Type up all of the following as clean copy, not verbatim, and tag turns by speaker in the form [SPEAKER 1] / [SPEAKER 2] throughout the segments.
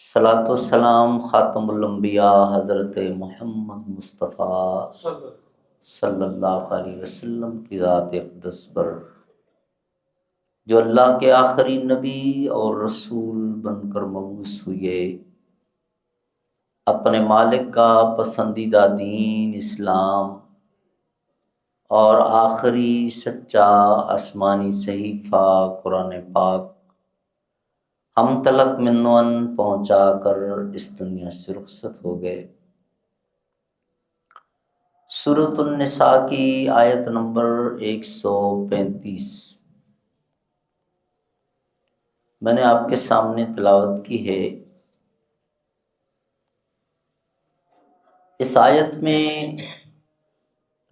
[SPEAKER 1] صلاۃ والسلام خاتم الانبیاء حضرت محمد مصطفیٰ صلی اللہ علیہ وسلم کی ذات اقدس پر، جو اللہ کے آخری نبی اور رسول بن کر مبعوث ہوئے، اپنے مالک کا پسندیدہ دین اسلام اور آخری سچا آسمانی صحیفہ قرآن پاک ہم تلک منون پہنچا کر اس دنیا سے رخصت ہو گئے۔ سورۃ النساء کی آیت نمبر 135 میں نے آپ کے سامنے تلاوت کی ہے۔ اس آیت میں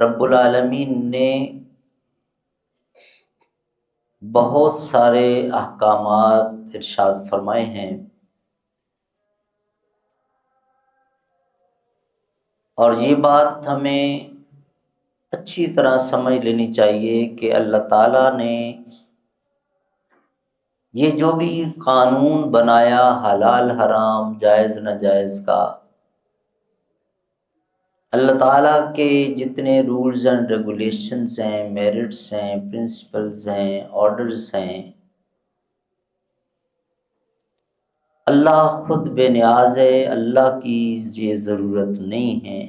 [SPEAKER 1] رب العالمین نے بہت سارے احکامات ارشاد فرمائے ہیں، اور یہ بات ہمیں اچھی طرح سمجھ لینی چاہیے کہ اللہ تعالیٰ نے یہ جو بھی قانون بنایا حلال حرام جائز ناجائز کا، اللہ تعالیٰ کے جتنے رولز اینڈ ریگولیشنز ہیں، میرٹس ہیں، پرنسپلز ہیں، آرڈرز ہیں، اللہ خود بے نیاز ہے، اللہ کی یہ ضرورت نہیں ہے۔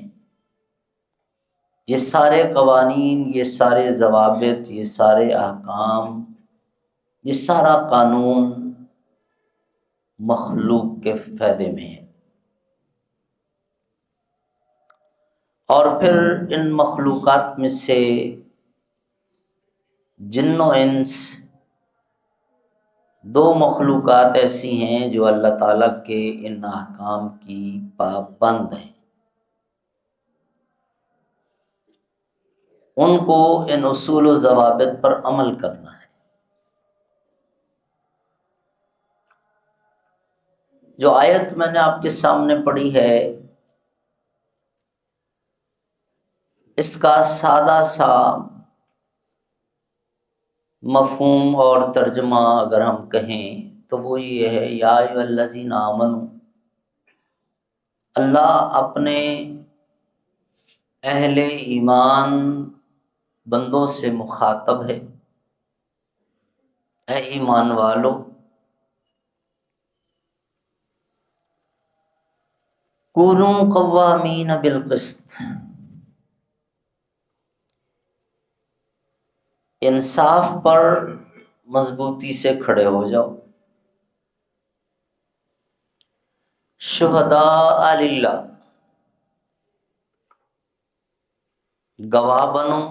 [SPEAKER 1] یہ سارے قوانین، یہ سارے ضوابط، یہ سارے احکام، یہ سارا قانون مخلوق کے فائدے میں ہے، اور پھر ان مخلوقات میں سے جن و انس دو مخلوقات ایسی ہیں جو اللہ تعالیٰ کے ان احکام کی پابند ہیں، ان کو ان اصول و ضوابط پر عمل کرنا ہے۔ جو آیت میں نے آپ کے سامنے پڑھی ہے، اس کا سادہ سا مفہوم اور ترجمہ اگر ہم کہیں تو وہ یہ ہے، یا ایھا الذین آمنوا، اللہ اپنے اہل ایمان بندوں سے مخاطب ہے، اے ایمان والو، کونوا قوامین بالقسط، انصاف پر مضبوطی سے کھڑے ہو جاؤ، شہداء للہ، گواہ بنو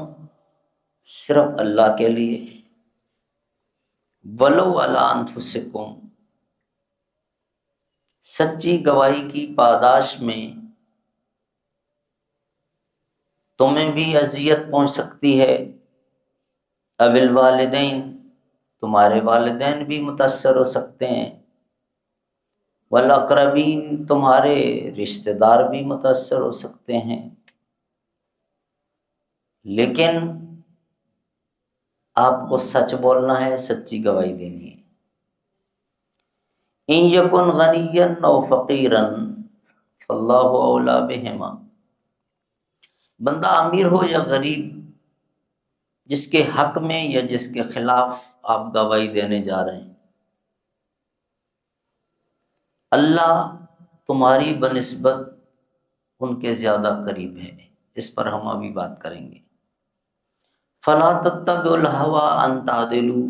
[SPEAKER 1] صرف اللہ کے لیے، ولو علی انفسکم، سچی گواہی کی پاداش میں تمہیں بھی اذیت پہنچ سکتی ہے، او الوالدین، تمہارے والدین بھی متاثر ہو سکتے ہیں، والاقربین، تمہارے رشتہ دار بھی متاثر ہو سکتے ہیں، لیکن آپ کو سچ بولنا ہے، سچی گواہی دینی ہے۔ ان یکن غنیا او فقیرا فاللہ اولی بہما، بندہ امیر ہو یا غریب، جس کے حق میں یا جس کے خلاف آپ گواہی دینے جا رہے ہیں، اللہ تمہاری بنسبت ان کے زیادہ قریب ہے۔ اس پر ہم ابھی بات کریں گے۔ فلا تتبعوا الہوی ان تعدلوا،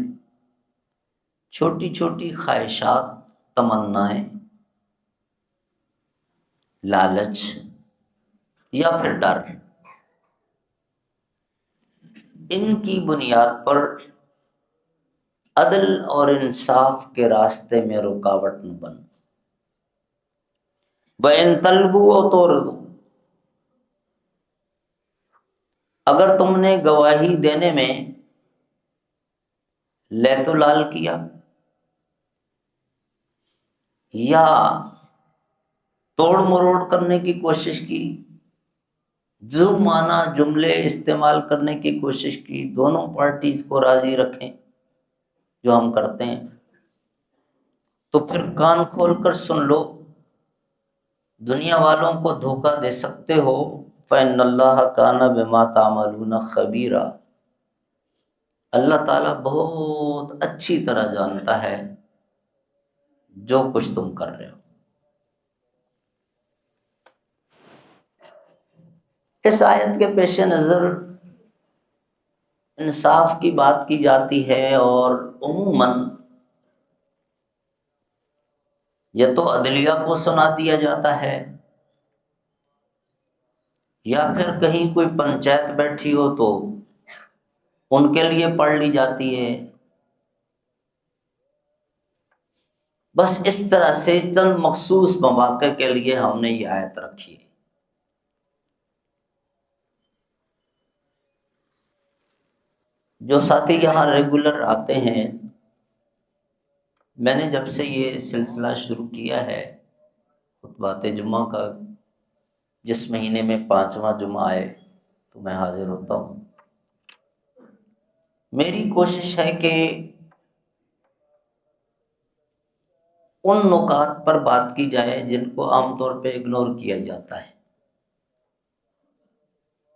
[SPEAKER 1] چھوٹی چھوٹی خواہشات، تمنائیں، لالچ یا پھر ڈر، ان کی بنیاد پر عدل اور انصاف کے راستے میں رکاوٹ نہ بن۔ وَإِن تَلْوُوا أَوْ تُعْرِضُوا، اگر تم نے گواہی دینے میں لیت و لال کیا یا توڑ مروڑ کرنے کی کوشش کی، ذو معنی جملے استعمال کرنے کی کوشش کی، دونوں پارٹیز کو راضی رکھیں، جو ہم کرتے ہیں، تو پھر کان کھول کر سن لو، دنیا والوں کو دھوکہ دے سکتے ہو، فإن اللہ کان بما تعملون خبیرا، اللہ تعالیٰ بہت اچھی طرح جانتا ہے جو کچھ تم کر رہے ہو۔ اس آیت کے پیش نظر انصاف کی بات کی جاتی ہے، اور عموماً یا تو عدلیہ کو سنا دیا جاتا ہے، یا پھر کہیں کوئی پنچایت بیٹھی ہو تو ان کے لیے پڑھ لی جاتی ہے۔ بس اس طرح سے چند مخصوص مواقع کے لیے ہم نے یہ آیت رکھی ہے۔ جو ساتھی یہاں ریگولر آتے ہیں، میں نے جب سے یہ سلسلہ شروع کیا ہے خطبات جمعہ کا، جس مہینے میں 5واں جمعہ آئے تو میں حاضر ہوتا ہوں، میری کوشش ہے کہ ان نکات پر بات کی جائے جن کو عام طور پہ اگنور کیا جاتا ہے،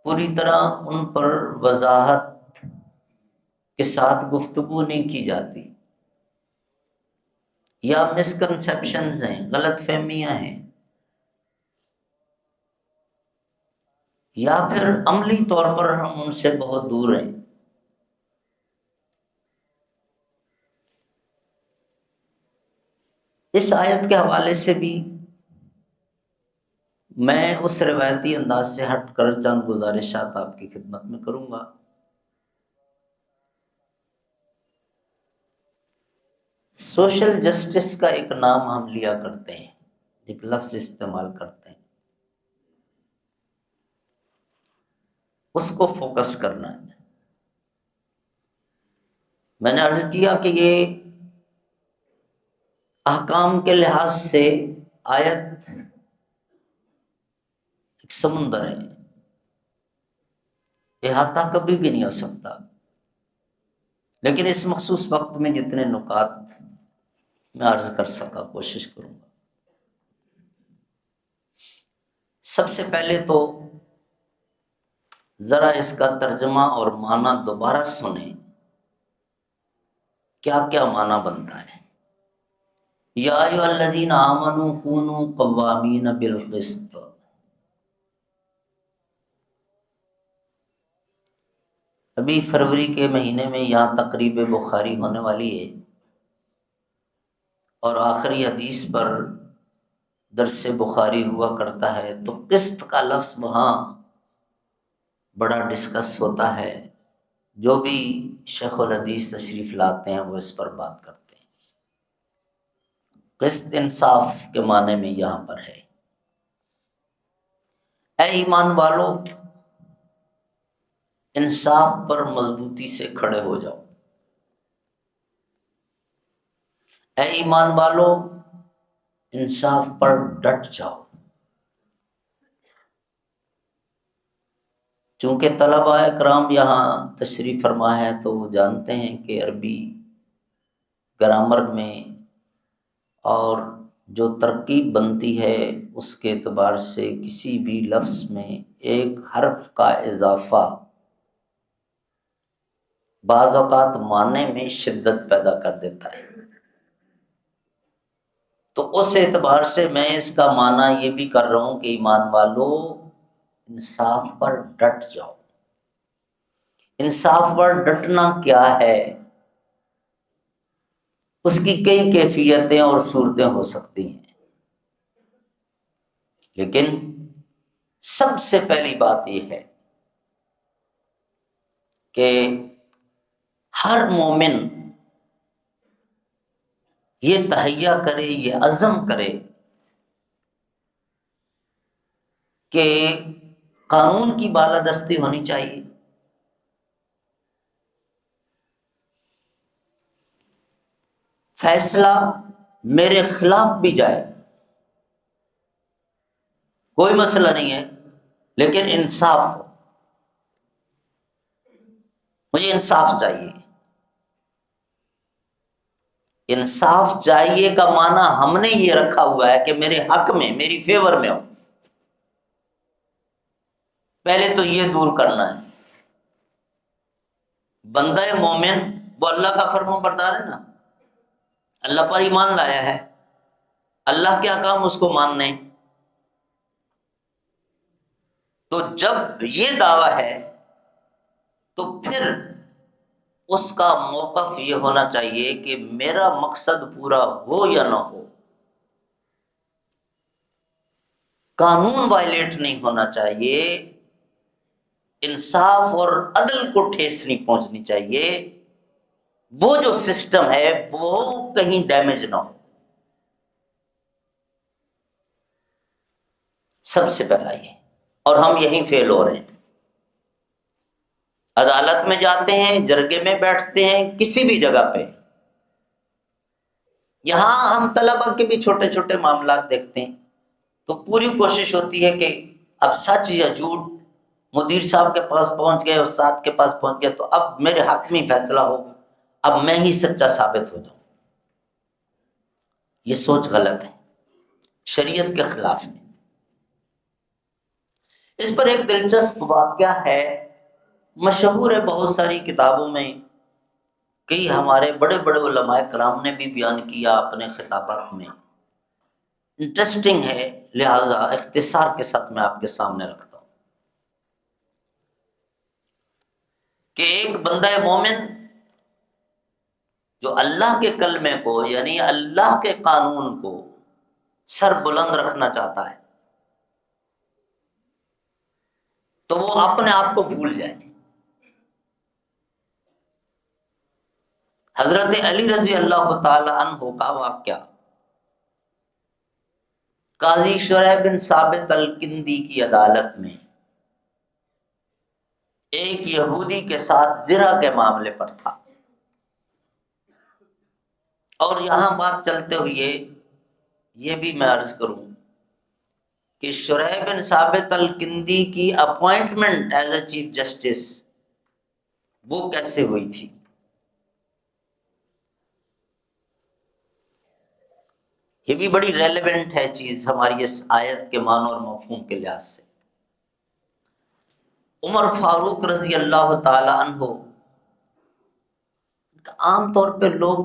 [SPEAKER 1] پوری طرح ان پر وضاحت کے ساتھ گفتگو نہیں کی جاتی، یا مسکنسیپشنز ہیں، غلط فہمیاں ہیں، یا پھر عملی طور پر ہم ان سے بہت دور ہیں۔ اس آیت کے حوالے سے بھی میں اس روایتی انداز سے ہٹ کر چند گزارشات آپ کی خدمت میں کروں گا۔ سوشل جسٹس کا ایک نام ہم لیا کرتے ہیں، ایک لفظ استعمال کرتے ہیں، اس کو فوکس کرنا ہے۔ میں نے عرض کیا کہ یہ احکام کے لحاظ سے آیت ایک سمندر ہے، احاطہ کبھی بھی نہیں ہو سکتا، لیکن اس مخصوص وقت میں جتنے نکات میں عرض کر سکا کوشش کروں گا۔ سب سے پہلے تو ذرا اس کا ترجمہ اور معنی دوبارہ سنیں، کیا کیا معنی بنتا ہے۔ یا ایھا الذین آمنوا کونوا قوامین بالقسط، ابھی فروری کے مہینے میں یہاں تقریب بخاری ہونے والی ہے، اور آخری حدیث پر درس بخاری ہوا کرتا ہے، تو قسط کا لفظ وہاں بڑا ڈسکس ہوتا ہے، جو بھی شیخ الحدیث تشریف لاتے ہیں وہ اس پر بات کرتے ہیں۔ قسط انصاف کے معنی میں یہاں پر ہے۔ اے ایمان والو، انصاف پر مضبوطی سے کھڑے ہو جاؤ۔ اے ایمان والو، انصاف پر ڈٹ جاؤ۔ چونکہ طلباء کرام یہاں تشریف فرما ہے تو وہ جانتے ہیں کہ عربی گرامر میں اور جو ترکیب بنتی ہے اس کے اعتبار سے کسی بھی لفظ میں ایک حرف کا اضافہ بعض اوقات معنی میں شدت پیدا کر دیتا ہے، تو اس اعتبار سے میں اس کا معنی یہ بھی کر رہا ہوں کہ ایمان والو، انصاف پر ڈٹ جاؤ۔ انصاف پر ڈٹنا کیا ہے، اس کی کئی کیفیتیں اور صورتیں ہو سکتی ہیں، لیکن سب سے پہلی بات یہ ہے کہ ہر مومن یہ تہیہ کرے، یہ عزم کرے کہ قانون کی بالادستی ہونی چاہیے، فیصلہ میرے خلاف بھی جائے کوئی مسئلہ نہیں ہے، لیکن انصاف ہو، مجھے انصاف چاہیے۔ انصاف چاہیے کا معنی ہم نے یہ رکھا ہوا ہے کہ میرے حق میں، میری فیور میں ہو. پہلے تو یہ دور کرنا ہے. بندہ مومن وہ اللہ کا فرمان بردار ہے نا، اللہ پر ایمان لایا ہے، اللہ کے احکام اس کو ماننے. تو جب یہ دعویٰ ہے تو پھر اس کا موقف یہ ہونا چاہیے کہ میرا مقصد پورا ہو یا نہ ہو، قانون وائلیٹ نہیں ہونا چاہیے، انصاف اور عدل کو ٹھیس نہیں پہنچنی چاہیے، وہ جو سسٹم ہے وہ کہیں ڈیمیج نہ ہو. سب سے پہلا یہ، اور ہم یہیں فیل ہو رہے ہیں. عدالت میں جاتے ہیں، جرگے میں بیٹھتے ہیں، کسی بھی جگہ پہ، یہاں ہم طلبہ کے بھی چھوٹے چھوٹے معاملات دیکھتے ہیں تو پوری کوشش ہوتی ہے کہ اب سچ یا جھوٹ مدیر صاحب کے پاس پہنچ گئے، استاد کے پاس پہنچ گئے تو اب میرے حق میں فیصلہ ہو، اب میں ہی سچا ثابت ہو جاؤں. یہ سوچ غلط ہے، شریعت کے خلاف ہے. اس پر ایک دلچسپ واقعہ ہے، مشہور ہے بہت ساری کتابوں میں، کئی ہمارے بڑے بڑے علماء کرام نے بھی بیان کیا اپنے خطابات میں. انٹرسٹنگ ہے، لہذا اختصار کے ساتھ میں آپ کے سامنے رکھتا ہوں کہ ایک بندہ مومن جو اللہ کے کلمے کو یعنی اللہ کے قانون کو سر بلند رکھنا چاہتا ہے تو وہ اپنے آپ کو بھول جائے. حضرت علی رضی اللہ تعالی عنہ کا واقعہ، قاضی شریح بن ثابت الکندی کی عدالت میں ایک یہودی کے ساتھ زنا کے معاملے پر تھا. اور یہاں بات چلتے ہوئے یہ بھی میں عرض کروں کہ شریح بن ثابت الکندی کی appointment as a chief justice وہ کیسے ہوئی تھی. یہ بھی بڑی ریلیونٹ ہے چیز ہماری اس آیت کے معنی اور مفہوم کے لحاظ سے. عمر فاروق رضی اللہ تعالی عنہ، عام طور پہ لوگ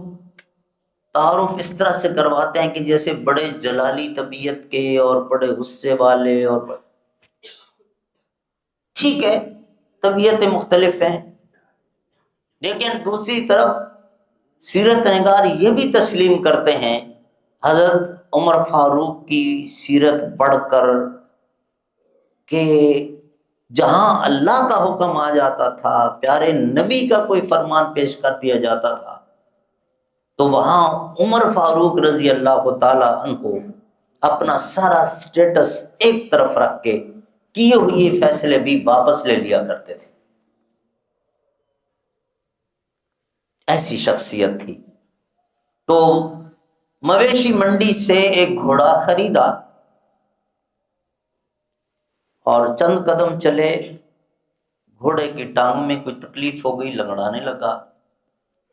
[SPEAKER 1] تعارف اس طرح سے کرواتے ہیں کہ جیسے بڑے جلالی طبیعت کے اور بڑے غصے والے، اور ٹھیک ہے طبیعتیں مختلف ہیں، لیکن دوسری طرف سیرت نگار یہ بھی تسلیم کرتے ہیں حضرت عمر فاروق کی سیرت پڑھ کر کہ جہاں اللہ کا حکم آ جاتا تھا، پیارے نبی کا کوئی فرمان پیش کر دیا جاتا تھا تو وہاں عمر فاروق رضی اللہ تعالی عنہ اپنا سارا سٹیٹس ایک طرف رکھ کے کیے ہوئے فیصلے بھی واپس لے لیا کرتے تھے. ایسی شخصیت تھی. تو مویشی منڈی سے ایک گھوڑا خریدا اور چند قدم چلے، گھوڑے کی ٹانگ میں کوئی تکلیف ہو گئی، لنگڑانے لگا.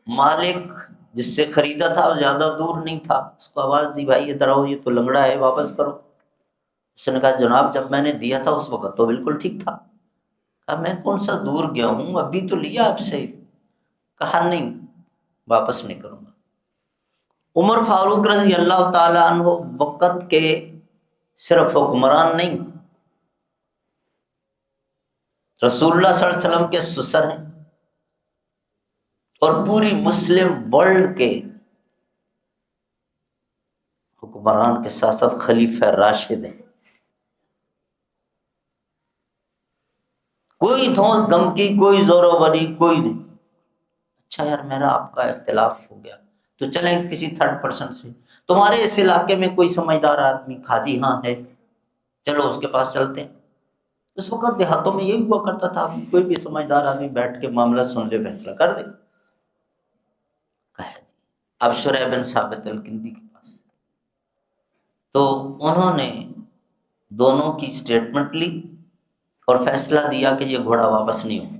[SPEAKER 1] مالک جس سے خریدا تھا زیادہ دور نہیں تھا، اس کو آواز دی، بھائی ادھر آؤ، یہ تو لنگڑا ہے، واپس کرو. اس نے کہا جناب جب میں نے دیا تھا اس وقت تو بالکل ٹھیک تھا. کہا میں کون سا دور گیا ہوں، ابھی تو لیا آپ سے. کہا نہیں واپس نہیں کروں گا. عمر فاروق رضی اللہ تعالی عنہ وقت کے صرف حکمران نہیں، رسول اللہ صلی اللہ علیہ وسلم کے سسر ہیں اور پوری مسلم ورلڈ کے حکمران کے ساتھ ساتھ خلیفہ راشد ہیں. کوئی دھونس دھمکی، کوئی زور و وری، کوئی نہیں. اچھا یار میرا آپ کا اختلاف ہو گیا تو چلیں کسی تھرڈ پرسن سے، تمہارے اس علاقے میں کوئی سمجھدار آدمی قاضی ہاں ہے، چلو اس کے پاس چلتے ہیں. اس وقت دیہاتوں میں یہی ہوا کرتا تھا، کوئی بھی سمجھدار آدمی بیٹھ کے معاملہ سن لے، فیصلہ کر دے. اب شریح بن ثابت الکندی کے پاس تو انہوں نے دونوں کی سٹیٹمنٹ لی اور فیصلہ دیا کہ یہ گھوڑا واپس نہیں ہو.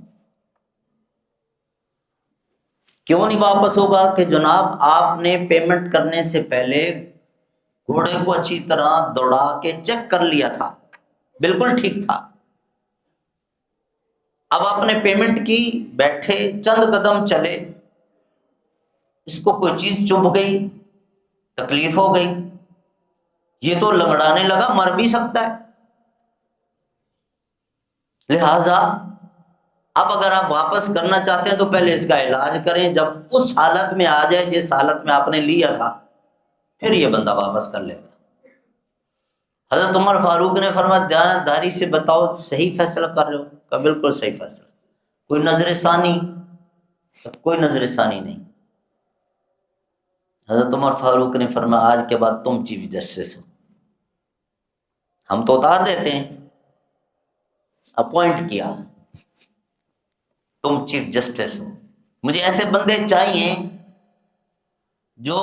[SPEAKER 1] کیوں نہیں واپس ہوگا؟ کہ جناب آپ نے پیمنٹ کرنے سے پہلے گھوڑے کو اچھی طرح دوڑا کے چیک کر لیا تھا، بالکل ٹھیک تھا۔ اب آپ نے پیمنٹ کی، بیٹھے چند قدم چلے، اس کو کوئی چیز چبھ گئی، تکلیف ہو گئی، یہ تو لنگڑانے لگا، مر بھی سکتا ہے۔ لہذا اب اگر آپ واپس کرنا چاہتے ہیں تو پہلے اس کا علاج کریں، جب اس حالت میں آ جائے جس حالت میں آپ نے لیا تھا، پھر یہ بندہ واپس کر لے گا۔ حضرت عمر فاروق نے فرمایا دیانتداری سے بتاؤ صحیح فیصلہ کر رہے ہو؟ کہ بالکل صحیح فیصلہ، کوئی نظر ثانی؟ کوئی نظر ثانی نہیں۔ حضرت عمر فاروق نے فرمایا آج کے بعد تم چیف جسٹس ہو، ہم تو اتار دیتے ہیں، اپوائنٹ کیا، تم چیف جسٹس ہو۔ مجھے ایسے بندے چاہیے جو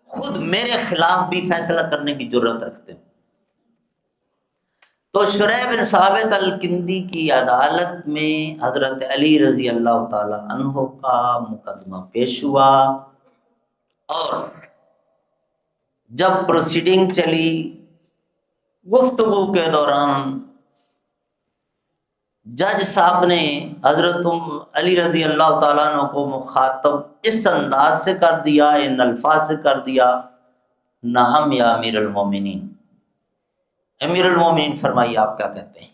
[SPEAKER 1] خود میرے خلاف بھی فیصلہ کرنے کی جرت رکھتے ہیں۔ تو شریح بن ثابت الکندی کی عدالت میں حضرت علی رضی اللہ تعالی عنہ کا مقدمہ پیش ہوا، اور جب پروسیڈنگ چلی، گفتگو کے دوران جج صاحب نے حضرت علی رضی اللہ تعالیٰ عنہ کو مخاطب اس انداز سے کر دیا، ان الفاظ سے کر دیا، نعم یا امیر المومنین، امیر المومنین فرمائیے آپ کیا کہتے ہیں؟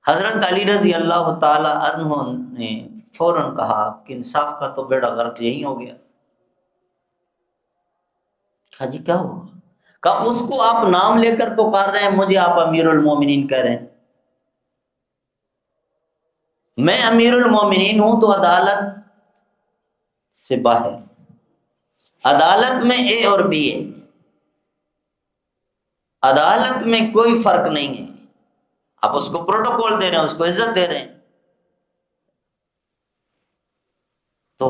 [SPEAKER 1] حضرت علی رضی اللہ تعالیٰ عنہ نے فوراً کہا کہ انصاف کا تو بیڑا غرق یہی ہو گیا۔ کہا جی کیا ہوا؟ کہا اس کو آپ نام لے کر پکار رہے ہیں، مجھے آپ امیر المومنین کہہ رہے ہیں۔ میں امیر المومنین ہوں تو عدالت سے باہر، عدالت میں اے اور بی ہے، عدالت میں کوئی فرق نہیں ہے، آپ اس کو پروٹوکول دے رہے ہیں، اس کو عزت دے رہے ہیں۔ تو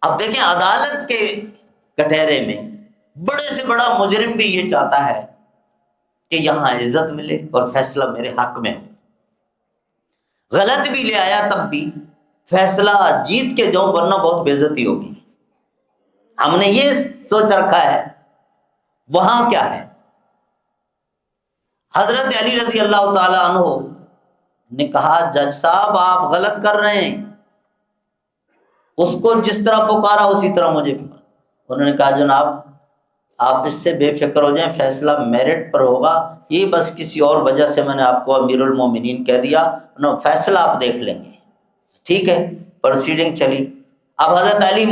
[SPEAKER 1] اب دیکھیں عدالت کے کٹہرے میں بڑے سے بڑا مجرم بھی یہ چاہتا ہے کہ یہاں عزت ملے اور فیصلہ میرے حق میں ہو، غلط بھی لے آیا تب بھی فیصلہ جیت کے جاؤں ورنہ بہت بے عزتی ہوگی۔ ہم نے یہ سوچ رکھا ہے، وہاں کیا ہے؟ حضرت علی رضی اللہ تعالی عنہ نے کہا جج صاحب آپ غلط کر رہے ہیں، اس کو جس طرح پکارا اسی طرح مجھے پکارا۔ انہوں نے کہا جناب آپ اس سے بے فکر ہو جائیں، فیصلہ میرٹ پر ہوگا، یہ بس کسی اور وجہ سے میں نے آپ کو امیر المومنین کہہ دیا، فیصلہ آپ دیکھ لیں گے۔ ٹھیک ہے، پروسیڈنگ چلی۔ اب حضرت علی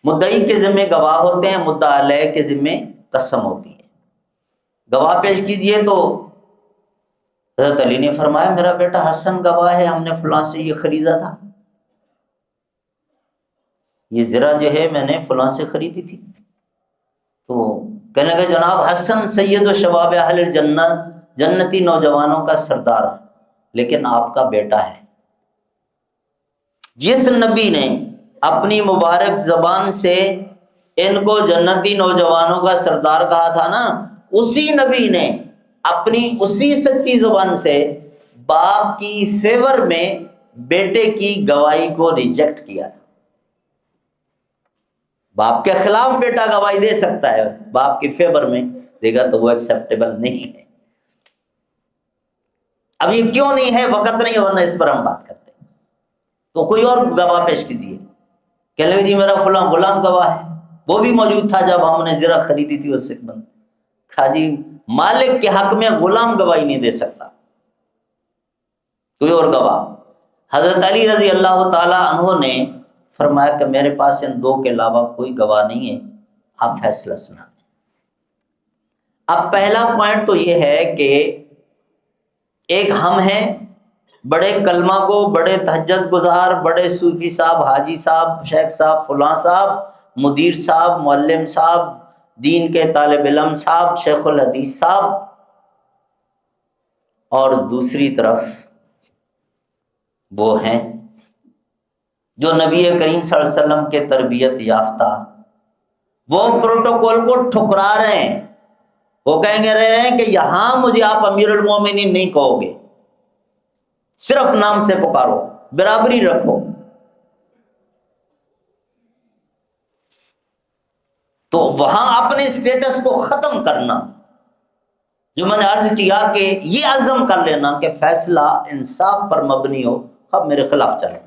[SPEAKER 1] مدعی کے ذمہ گواہ ہوتے ہیں، مدعا علیہ کے ذمہ قسم ہوتی ہے۔ گواہ پیش کیجئے، تو حضرت علی نے فرمایا میرا بیٹا حسن گواہ ہے، ہم نے فلاں سے یہ خریدا تھا، یہ زرہ جو ہے میں نے فلاں سے خریدی تھی۔ تو کہنے لگے جناب حسن سید و شباب اہل الجنت، جنتی نوجوانوں کا سردار، لیکن آپ کا بیٹا ہے۔ جس نبی نے اپنی مبارک زبان سے ان کو جنتی نوجوانوں کا سردار کہا تھا نا، اسی نبی نے اپنی اسی سچی زبان سے باپ کی فیور میں بیٹے کی گواہی کو ریجیکٹ کیا تھا۔ باپ کے خلاف بیٹا گواہی دے سکتا ہے، باپ کی فیور میں دے گا تو وہ ایکسیپٹیبل نہیں ہے۔ اب یہ کیوں نہیں ہے؟ وقت نہیں ہے، ورنہ اس پر ہم بات کرتے ہیں۔ تو کوئی اور گواہ پیش کیجیے، کہہ لیں جی میرا فلاں غلام گواہ ہے، وہ بھی موجود تھا جب ہم نے زرہ خریدی تھی اس سے بند۔ کہا جی مالک کے حق میں غلام گواہی نہیں دے سکتا، کوئی اور گواہ؟ حضرت علی رضی اللہ تعالی عنہ نے فرمایا کہ میرے پاس ان دو کے علاوہ کوئی گواہ نہیں ہے، آپ فیصلہ سنا دیں۔ اب پہلا پوائنٹ تو یہ ہے کہ ایک ہم ہیں بڑے کلمہ کو، بڑے تہجد گزار، بڑے صوفی صاحب، حاجی صاحب، شیخ صاحب، فلاں صاحب، مدیر صاحب، معلم صاحب، دین کے طالب علم صاحب، شیخ الحدیث صاحب، اور دوسری طرف وہ ہیں جو نبی کریم صلی اللہ علیہ وسلم کے تربیت یافتہ، وہ پروٹوکول کو ٹھکرا رہے ہیں، وہ کہیں گے رہے ہیں کہ یہاں مجھے آپ امیر المومنین نہیں کہو گے، صرف نام سے پکارو، برابری رکھو۔ تو وہاں اپنے اسٹیٹس کو ختم کرنا، جو میں نے عرض کیا کہ یہ عزم کر لینا کہ فیصلہ انصاف پر مبنی ہو، اب میرے خلاف چلا جائے،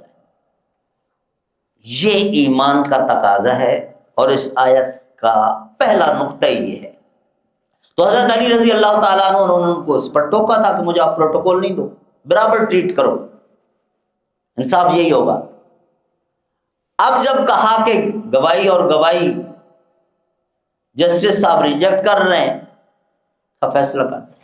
[SPEAKER 1] یہ ایمان کا تقاضا ہے، اور اس آیت کا پہلا نقطہ یہ ہے۔ تو حضرت علی رضی اللہ تعالیٰ عنہ انہوں نے ان کو اس پر ٹوکا تھا کہ مجھے آپ پروٹوکول نہیں دو، برابر ٹریٹ کرو، انصاف یہی ہوگا۔ اب جب کہا کہ گواہی اور گواہی جسٹس صاحب ریجیکٹ کر رہے ہیں، اب فیصلہ کر دیں۔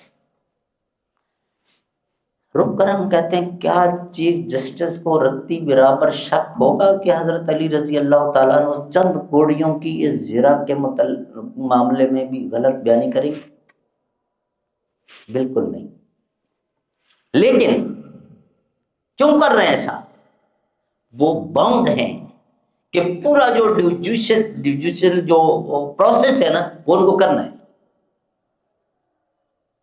[SPEAKER 1] رک کر ہم کہتے ہیں کیا چیف جسٹس کو رتی برابر شک ہوگا کہ حضرت علی رضی اللہ تعالیٰ عنہ چند کوڑیوں کی اس زرا کے معاملے میں بھی غلط بیانی کریں گے؟ بالکل نہیں۔ لیکن کیوں کر رہے ہیں ایسا؟ وہ باؤنڈ ہیں کہ پورا جو ڈیوجیشل جو پروسیس ہے نا، وہ ان کو کرنا ہے۔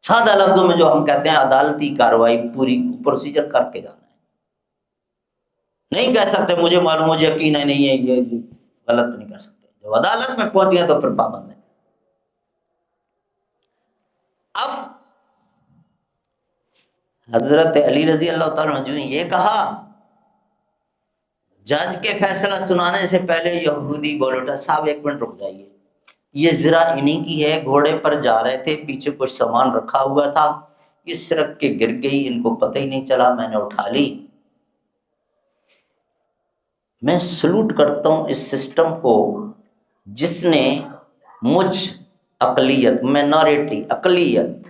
[SPEAKER 1] سادہ لفظوں میں جو ہم کہتے ہیں عدالتی کارروائی پوری پروسیجر کر کے جانا ہے۔ نہیں کہہ سکتے مجھے معلوم، مجھے یقین ہے نہیں ہے، یہ غلط نہیں کر سکتے۔ جب عدالت میں پہنچ گئے تو پھر پابند ہے۔ اب حضرت علی رضی اللہ تعالیٰ عنہ جو یہ کہا، جج کے فیصلہ سنانے سے پہلے یہودی بول اٹھا، صاحب ایک منٹ رک جائیے، یہ ذرا انہی کی ہے، گھوڑے پر جا رہے تھے، پیچھے کچھ سامان رکھا ہوا تھا، یہ سرک کے گر گئی، ان کو پتہ ہی نہیں چلا، میں نے اٹھا لی۔ میں سلوٹ کرتا ہوں اس سسٹم کو جس نے مجھ اقلیت، مینورٹی، اقلیت،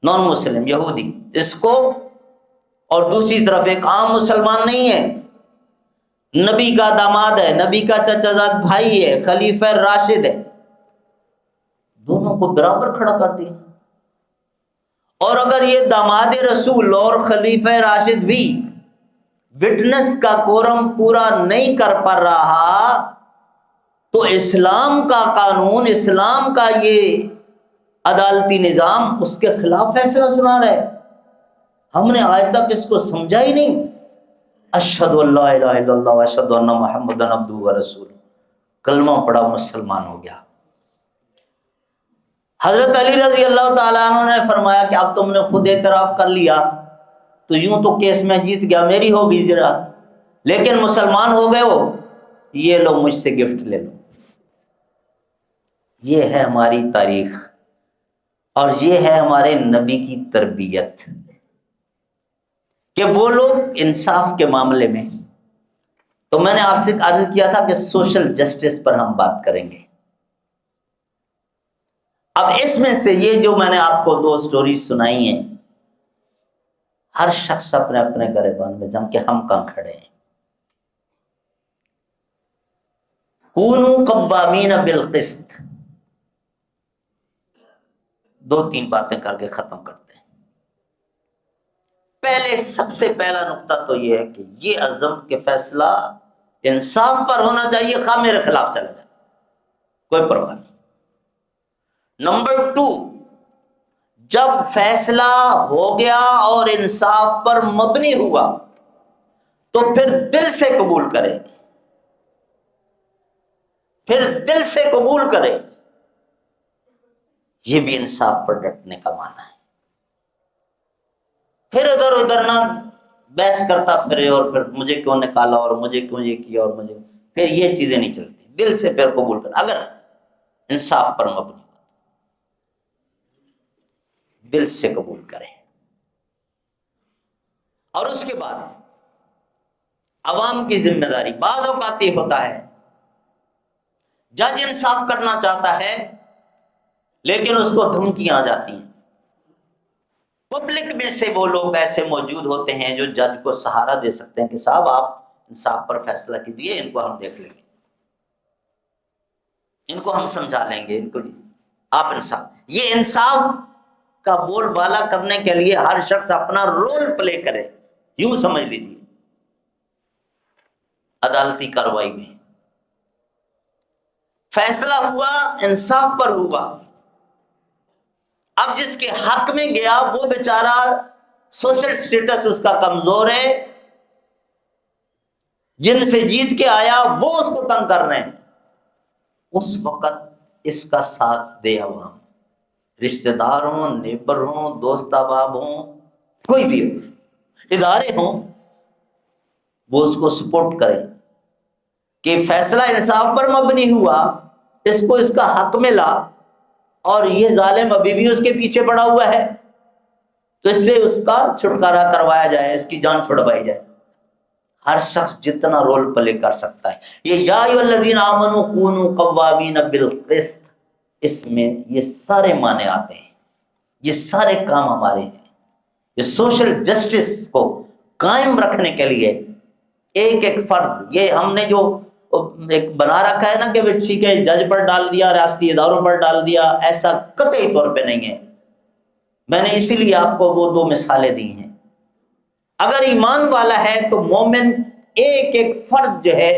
[SPEAKER 1] نان مسلم، یہودی، اس کو، اور دوسری طرف ایک عام مسلمان نہیں ہے، نبی کا داماد ہے، نبی کا چچا زاد بھائی ہے، خلیفہ راشد ہے، دونوں کو برابر کھڑا کر دیا۔ اور اگر یہ داماد رسول اور خلیفہ راشد بھی وٹنس کا کورم پورا نہیں کر پا رہا، تو اسلام کا قانون، اسلام کا یہ عدالتی نظام اس کے خلاف فیصلہ سنا رہا ہے۔ ہم نے آج تک اس کو سمجھا ہی نہیں۔ اشہد ان لا الہ الا اللہ واشہد ان محمد عبدہ ورسولہ، کلمہ پڑھا مسلمان ہو گیا۔ حضرت علی رضی اللہ تعالیٰ عنہ نے فرمایا کہ اب تم نے خود اعتراف کر لیا تو یوں تو کیس میں جیت گیا، میری ہوگی ذرا، لیکن مسلمان ہو گئے ہو، یہ لو مجھ سے گفٹ لے لو۔ یہ ہے ہماری تاریخ، اور یہ ہے ہمارے نبی کی تربیت، کہ وہ لوگ انصاف کے معاملے میں، تو میں نے آپ سے عرض کیا تھا کہ سوشل جسٹس پر ہم بات کریں گے۔ اب اس میں سے یہ جو میں نے آپ کو 2 سٹوریز سنائی ہیں، ہر شخص اپنے اپنے گریبان میں جان کہ ہم کہاں کھڑے ہیں۔ کونوا قوامین بالقسط، 2-3 باتیں کر کے ختم کرتے ہیں۔ پہلے سب سے پہلا نقطہ تو یہ ہے کہ یہ عزم کہ فیصلہ انصاف پر ہونا چاہیے، خواہ میرے خلاف چلا جائے، کوئی پرواہ نہیں۔ نمبر 2، جب فیصلہ ہو گیا اور انصاف پر مبنی ہوا تو پھر دل سے قبول کرے، پھر دل سے قبول کرے۔ یہ بھی انصاف پر ڈٹنے کا معنی ہے۔ پھر ادھر ادھر نہ بحث کرتا پھرے، اور پھر مجھے کیوں نکالا، اور مجھے کیوں یہ کیا، اور مجھے، پھر یہ چیزیں نہیں چلتی۔ دل سے پھر قبول کرے، اگر انصاف پر مبنی ہو دل سے قبول کرے۔ اور اس کے بعد عوام کی ذمہ داری، بعض اوقات یہ ہوتا ہے جج انصاف کرنا چاہتا ہے لیکن اس کو دھمکیاں آ جاتی ہیں۔ پبلک میں سے وہ لوگ ایسے موجود ہوتے ہیں جو جج کو سہارا دے سکتے ہیں کہ صاحب آپ انصاف پر فیصلہ کیجیے، ان کو ہم دیکھ لیں گے، ان کو ہم سمجھا لیں گے، ان کو آپ انصاف۔ یہ انصاف کا بول بالا کرنے کے لیے ہر شخص اپنا رول پلے کرے، یوں سمجھ لیجیے۔ عدالتی کارروائی میں فیصلہ ہوا، انصاف پر ہوا، اب جس کے حق میں گیا وہ بیچارہ سوشل سٹیٹس اس کا کمزور ہے، جن سے جیت کے آیا وہ اس کو تنگ کر رہے ہیں، اس وقت اس کا ساتھ دے عوام، رشتہ دار ہوں، نیبر ہوں، دوست احباب ہوں، کوئی بھی ہو، ادارے ہوں، وہ اس کو سپورٹ کریں کہ فیصلہ انصاف پر مبنی ہوا، اس کو اس کا حق ملا، اور یہ ظالم ابھی بھی اس کے پیچھے پڑا ہوا ہے، تو اس سے اس کا چھٹکارا کروایا جائے، اس کی جان چھڑوائی جائے۔ ہر شخص جتنا رول پلے کر سکتا ہے۔ یہ یا ایھا الذین آمنوا کونوا قوامین بالقسط، اس میں یہ سارے معنی آتے ہیں، یہ سارے کام ہمارے ہیں۔ یہ سوشل جسٹس کو قائم رکھنے کے لیے ایک ایک فرد، یہ ہم نے جو ایک بنا رکھا ہے نا کہ ٹھیک ہے جج پر ڈال دیا، ریاستی اداروں پر ڈال دیا، ایسا قطعی طور پہ نہیں ہے۔ میں نے اسی لیے آپ کو وہ دو مثالیں دی ہیں۔ اگر ایمان والا ہے تو مومن ایک ایک فرد جو ہے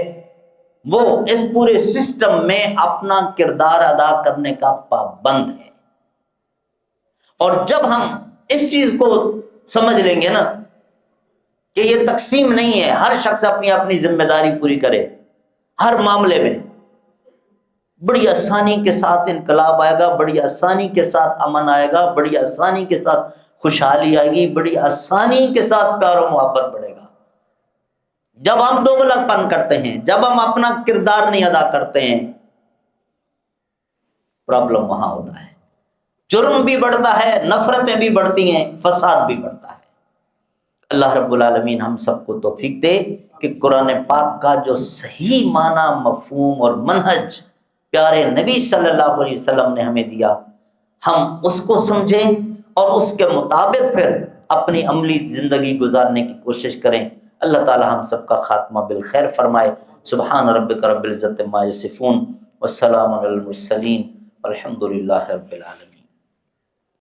[SPEAKER 1] وہ اس پورے سسٹم میں اپنا کردار ادا کرنے کا پابند ہے۔ اور جب ہم اس چیز کو سمجھ لیں گے نا کہ یہ تقسیم نہیں ہے، ہر شخص اپنی اپنی ذمہ داری پوری کرے ہر معاملے میں، بڑی آسانی کے ساتھ انقلاب آئے گا، بڑی آسانی کے ساتھ امن آئے گا، بڑی آسانی کے ساتھ خوشحالی آئے گی، بڑی آسانی کے ساتھ پیار و محبت بڑھے گا۔ جب ہم دوغلک پن کرتے ہیں، جب ہم اپنا کردار نہیں ادا کرتے ہیں، پرابلم وہاں ہوتا ہے، جرم بھی بڑھتا ہے، نفرتیں بھی بڑھتی ہیں، فساد بھی بڑھتا ہے۔ اللہ رب العالمین ہم سب کو توفیق دے کہ قرآن پاک کا جو صحیح معنی، مفہوم اور منہج پیارے نبی صلی اللہ علیہ وسلم نے ہمیں دیا، ہم اس کو سمجھیں اور اس کے مطابق پھر اپنی عملی زندگی گزارنے کی کوشش کریں۔ اللہ تعالی ہم سب کا خاتمہ بالخیر فرمائے۔ سبحان ربک رب العزت عما یصفون والسلام علی المرسلین والحمد للہ رب العالمین۔